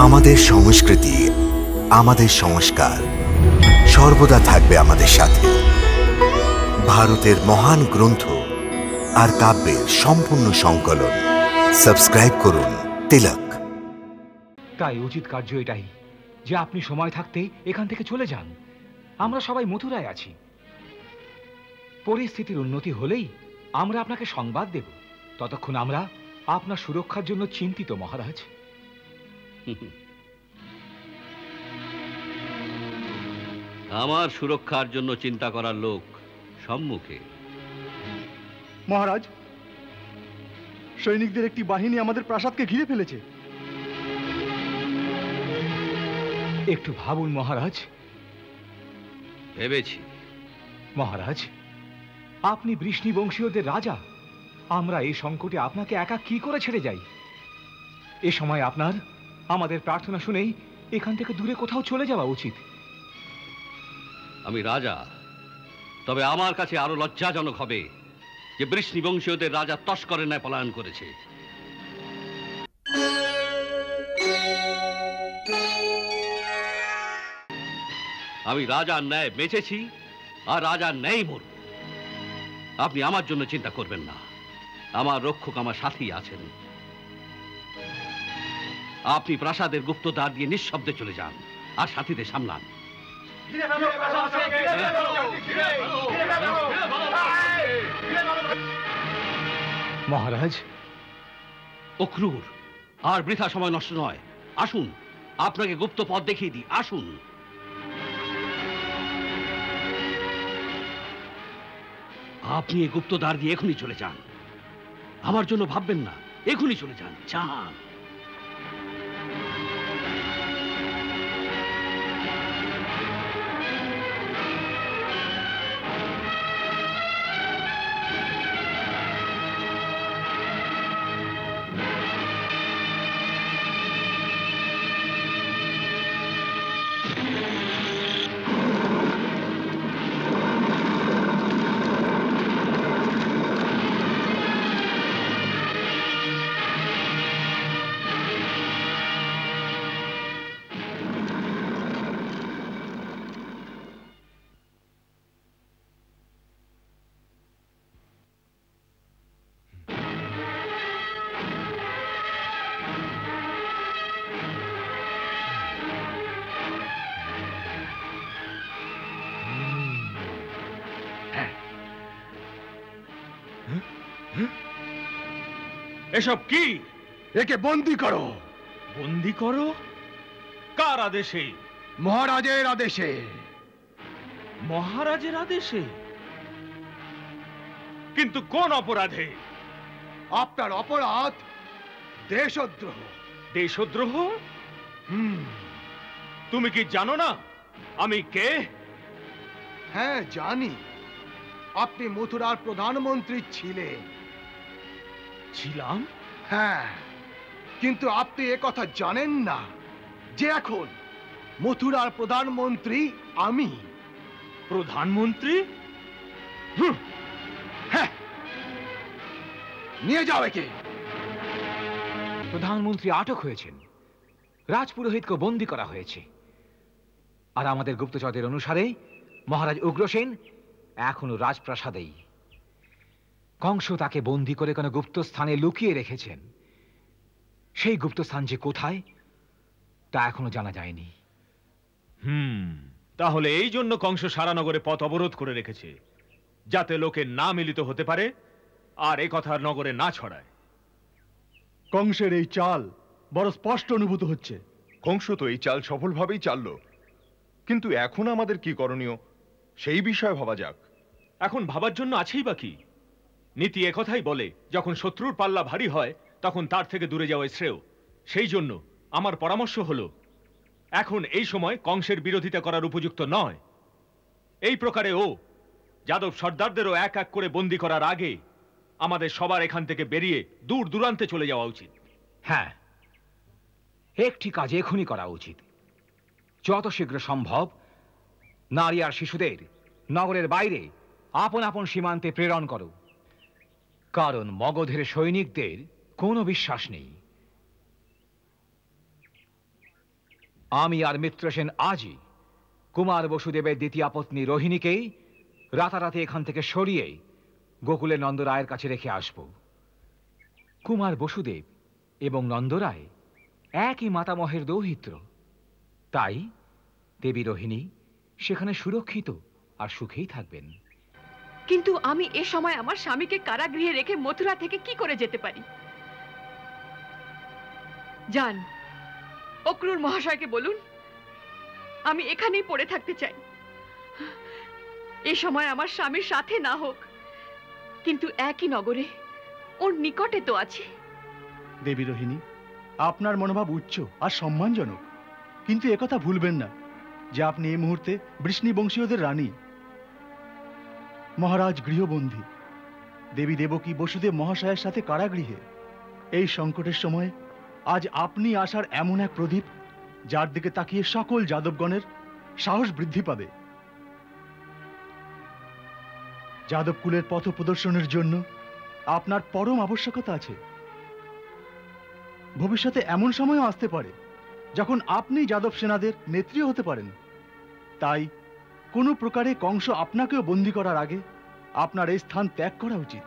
আমাদের সংস্কৃতি, আমাদের সংস্কার সর্বদা থাকবে আমাদের সাথে। ভারতের মহান গ্রন্থ আর কাব্যের সম্পূর্ণ সংকলন। সাবস্ক্রাইব করুন তিলক। তাই উচিত কার্য এটাই যে আপনি সময় থাকতে এখান থেকে চলে যান। আমরা সবাই মথুরায় আছি। পরিস্থিতির উন্নতি হলেই আমরা আপনাকে সংবাদ দেব। ততক্ষণ আমরা আপনার সুরক্ষার জন্য চিন্তিত মহারাজ। আমার সুরক্ষার জন্য চিন্তা করার লোক সম্মুখে। মহারাজ, সৈনিকদের একটি বাহিনী আমাদের প্রাসাদকে ঘিরে ফেলেছে। একটু ভাবুন মহারাজ। ভেবেছি। মহারাজ, আপনি বৃষ্ণি বংশীয়দের রাজা। আমরা এই সংকটে আপনাকে একা কি করে ছেড়ে যাই? এ সময় আপনার আমাদের প্রার্থনা শুনেই এখান থেকে দূরে কোথাও চলে যাওয়া উচিত। আমি রাজা, তবে আমার কাছে আরো লজ্জাজনক হবে যে বৃষ্ণি বংশীয়দের রাজা তস্করের ন্যায় পলায়ন করেছে। আমি রাজার ন্যায় বেঁচেছি আর রাজার ন্যায় মরব। আপনি আমার জন্য চিন্তা করবেন না। আমার রক্ষক আমার সাথী আছেন। আপনি প্রাসাদের গুপ্তদ্বার দিয়ে নিঃশব্দে চলে যান আর সাথীদের সামলান। মহারাজ, অক্রূর, আর বৃথা সময় নষ্ট নয়। আসুন, আপনাকে গুপ্ত পথ দেখিয়ে দিই। আসুন। আপনি এই গুপ্তদ্বার দিয়ে এখনই চলে যান। আমার জন্য ভাববেন না, এখনই চলে যান। যান। এসব কি? একে বন্দী করো। বন্দী করো? কার আদেশে? মহারাজের আদেশে। মহারাজের আদেশে? কিন্তু কোন অপরাধে? আপনার অপরাধ দেশদ্রোহ। দেশদ্রোহ? তুমি কি জানো না আমি কে? হ্যাঁ, জানি। আপনি মথুরার প্রধানমন্ত্রী ছিলেন। ছিলাম? হ্যাঁ, কিন্তু আপনি একথা জানেন না যে এখন মথুরার প্রধানমন্ত্রী আমি। প্রধানমন্ত্রী? হ্যাঁ, নিয়ে যাও একে। প্রধানমন্ত্রী আটক হয়েছেন, রাজপুরোহিতকে বন্দী করা হয়েছে। আর আমাদের গুপ্তচরদের অনুসারে মহারাজ উগ্রসেন এখনো রাজপ্রাসাদেই। কংস তাকে বন্দী করে কোনো গুপ্ত স্থানে লুকিয়ে রেখেছেন। সেই গুপ্ত স্থান যে কোথায় তা এখনো জানা যায়নি। তাহলে এই জন্য কংস সারা নগরে পথ অবরোধ করে রেখেছে, যাতে লোকে না মিলিত হতে পারে আর এ কথা নগরে না ছড়ায়। কংসের এই চাল বড় স্পষ্ট অনুভূত হচ্ছে। কংস তো এই চাল সফলভাবেই চালল, কিন্তু এখন আমাদের কি করণীয় সেই বিষয়ে ভাবা যাক। এখন ভাবার জন্য আছেই বা কি? নীতি একথাই বলে, যখন শত্রুর পাল্লা ভারী হয় তখন তার থেকে দূরে যাওয়াই শ্রেয়। সেই জন্য আমার পরামর্শ হলো, এখন এই সময় কংসের বিরোধিতা করার উপযুক্ত নয়। এই প্রকারে ও যাদব সর্দারদেরও এক এক করে বন্দী করার আগে আমাদের সবার এখান থেকে বেরিয়ে দূর দূরান্তে চলে যাওয়া উচিত। হ্যাঁ, একটি কাজ এখনই করা উচিত। যত শীঘ্র সম্ভব নারী আর শিশুদের নগরের বাইরে আপন আপন সীমান্তে প্রেরণ করো। কারণ মগধের সৈনিকদের কোনো বিশ্বাস নেই। আমি আর মিত্রসেন আজই কুমার বসুদেবের দ্বিতীয় পত্নী রোহিণীকে রাতারাতি এখান থেকে সরিয়ে গোকুলে নন্দরায়ের কাছে রেখে আসব। কুমার বসুদেব এবং নন্দরায় একই মাতামহের দৌহিত্র, তাই দেবী রোহিণী সেখানে সুরক্ষিত আর সুখেই থাকবেন। কিন্তু আমি এ সময় আমার স্বামীকে কারাগৃহে রেখে মথুরা থেকে কি করে যেতে পারি? যান, অক্রূর মহাশয়কে বলুন আমি এখানেই পড়ে থাকতে চাই। এ সময় আমার স্বামীর সাথে না হোক, কিন্তু একই নগরে ওর নিকটে তো আছে। দেবী রোহিণী, আপনার মনোভাব উচ্চ আর সম্মানজনক, কিন্তু একথা ভুলবেন না যে আপনি এই মুহূর্তে বৃষ্ণি বংশীয়দের রানী। মহারাজ গৃহবন্দী, দেবী দেবকী বসুদেব মহাশয়ের সাথে কারাগৃহে। এই সংকটের সময় আজ আপনি আসার এমন এক প্রদীপ, যার দিকে তাকিয়ে সকল যাদবগণের সাহস বৃদ্ধি পাবে। যাদবকুলের পথ প্রদর্শনের জন্য আপনার পরম আবশ্যকতা আছে। ভবিষ্যতে এমন সময়ও আসতে পারে যখন আপনি যাদব সেনাদের নেত্রী হতে পারেন। তাই কোনো প্রকারে কংস আপনাকেও বন্দী করার আগে আপনার এই স্থান ত্যাগ করা উচিত।